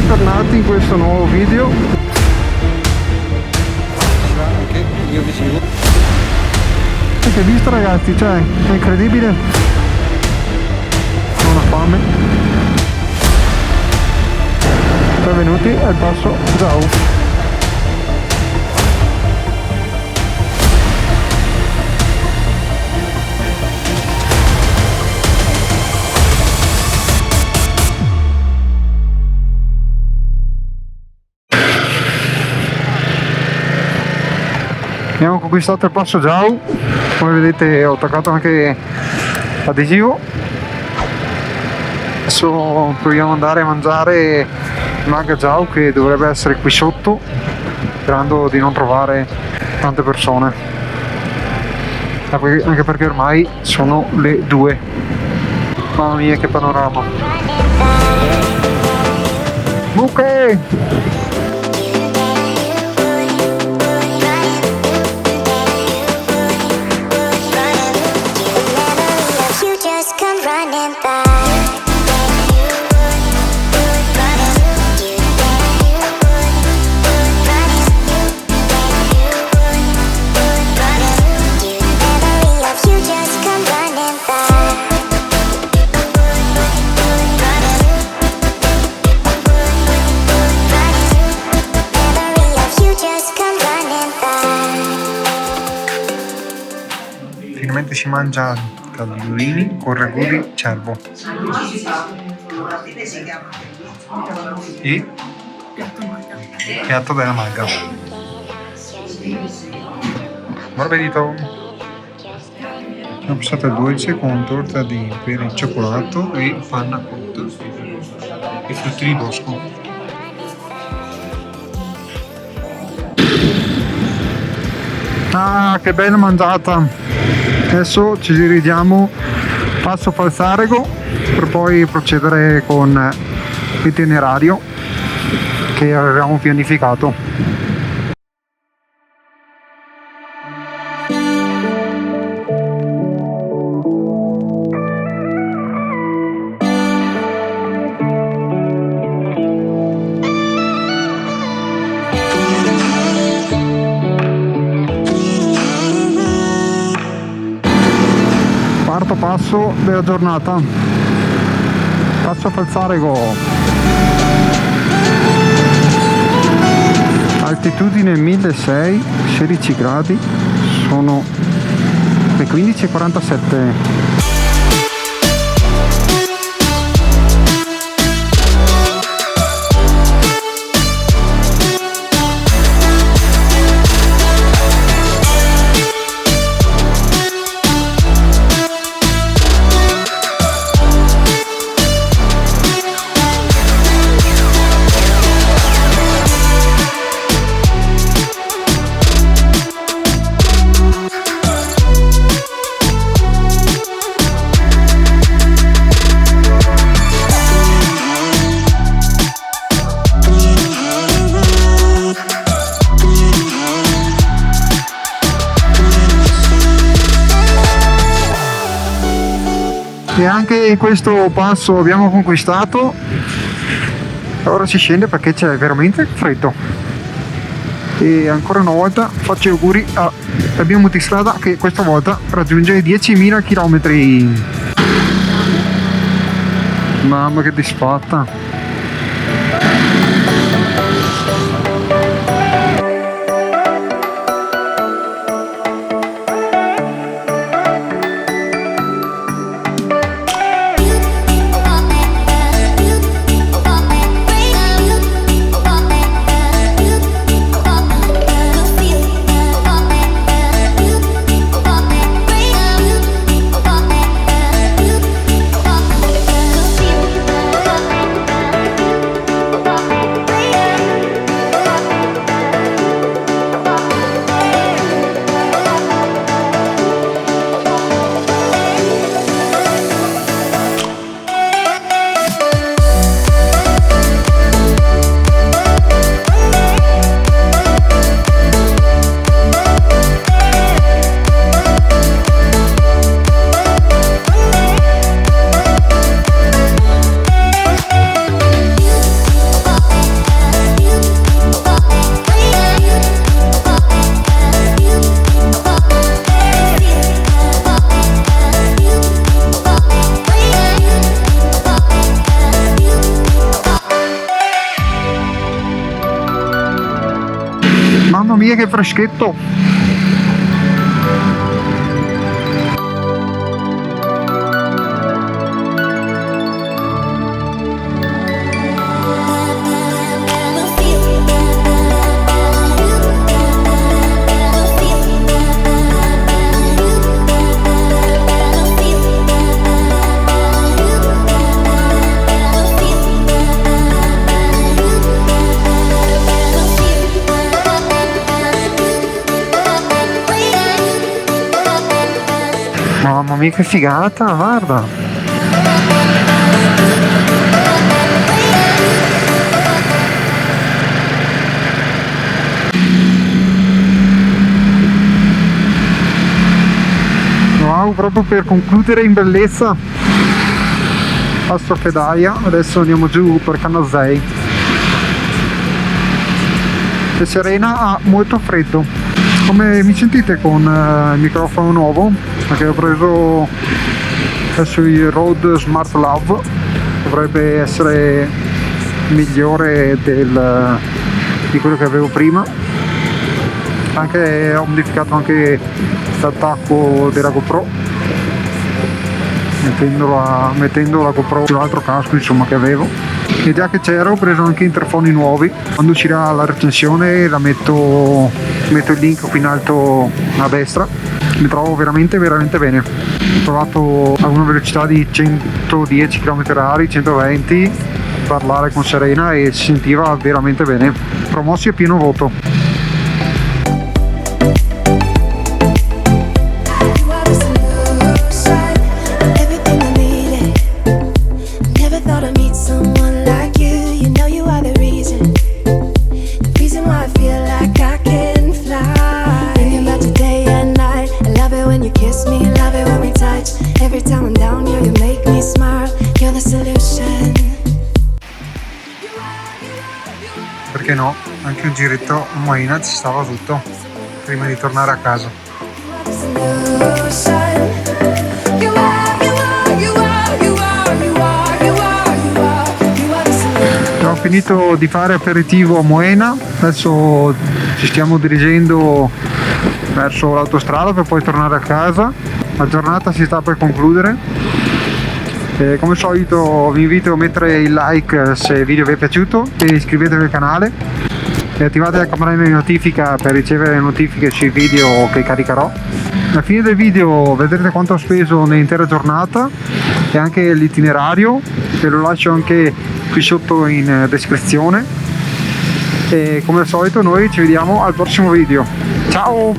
bentornati in questo nuovo video. Anche io visivo. Avete visto ragazzi, cioè è incredibile. Ho una fame. Benvenuti al passo Zhao. Abbiamo conquistato il passo Zhao, come vedete ho attaccato anche l'adesivo. Adesso proviamo ad andare a mangiare il Manga Zhao, che dovrebbe essere qui sotto, sperando di non trovare tante persone, anche perché ormai sono le 2. Mamma mia che panorama. Mucche! Finalmente si mangia cagliorini con ragù di cervo e piatto della maga. Morbidito. Siamo passati al dolce con torta di pera in cioccolato e panna cotta e frutti di bosco. Ah, che bella mangiata! Adesso ci dirigiamo passo Falzarego per poi procedere con l'itinerario che avevamo pianificato. Quarto passo della giornata, passo Falzarego, altitudine 1600, 16 gradi, sono le 15:47. E anche questo passo abbiamo conquistato. Ora si scende perché c'è veramente freddo. E ancora una volta faccio auguri alla mia multistrada che questa volta raggiunge i 10.000 km. Mamma che disfatta. mia che freschetto! Mamma mia che figata, guarda! Wow, proprio per concludere in bellezza a Sofedaia, adesso andiamo giù per Canazei. E Serena ha molto freddo. Come mi sentite con il microfono nuovo? Perché ho preso adesso il Rode Smart Love, dovrebbe essere migliore di quello che avevo prima. Anche ho modificato anche l'attacco della GoPro, mettendo la GoPro sull'altro casco insomma che avevo. E già che c'ero ho preso anche interfoni nuovi. Quando uscirà la recensione metto il link qui in alto a destra. Mi trovo veramente bene. Ho provato a una velocità di 110 km/h, 120, parlare con Serena e si sentiva veramente bene. Promossi a pieno voto. Perché no? Anche un giretto a Moena ci stava tutto prima di tornare a casa. Abbiamo finito di fare aperitivo a Moena, adesso ci stiamo dirigendo verso l'autostrada per poi tornare a casa. La giornata si sta per concludere. Come al solito vi invito a mettere il like se il video vi è piaciuto e iscrivetevi al canale e attivate la campanella di notifica per ricevere le notifiche sui video che caricherò. Alla fine del video vedrete quanto ho speso nell'intera giornata e anche l'itinerario, ve lo lascio anche qui sotto in descrizione. E come al solito noi ci vediamo al prossimo video. Ciao!